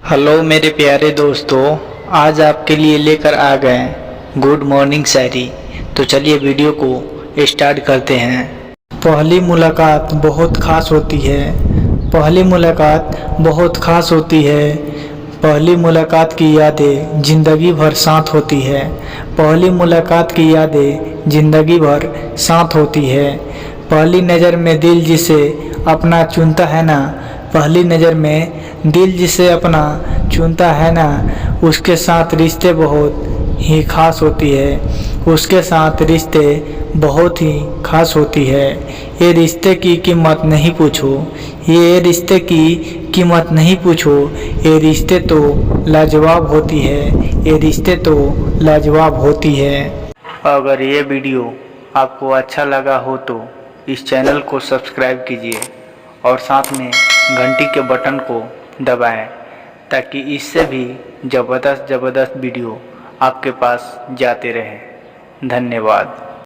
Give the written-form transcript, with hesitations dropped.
Hello मेरे प्यारे दोस्तों, आज आपके लिए लेकर आ गए गुड मॉर्निंग शायरी। तो चलिए वीडियो को स्टार्ट करते हैं। पहली मुलाकात बहुत ख़ास होती है। पहली मुलाकात बहुत ख़ास होती है। पहली मुलाकात की यादें ज़िंदगी भर साथ होती है। पहली मुलाकात की यादें ज़िंदगी भर साथ होती है। पहली नज़र में दिल जिसे अपना चुनता है ना, पहली नज़र में दिल जिसे अपना चुनता है ना, उसके साथ रिश्ते बहुत ही खास होती है। उसके साथ रिश्ते बहुत ही खास होती है। ये रिश्ते की कीमत नहीं पूछो, ये रिश्ते की कीमत नहीं पूछो, ये रिश्ते तो लाजवाब होती है, ये रिश्ते तो लाजवाब होती है। अगर ये वीडियो आपको अच्छा लगा हो तो इस चैनल को सब्सक्राइब कीजिए और साथ में घंटी के बटन को दबाएं, ताकि इससे भी ज़बरदस्त वीडियो आपके पास जाते रहें। धन्यवाद।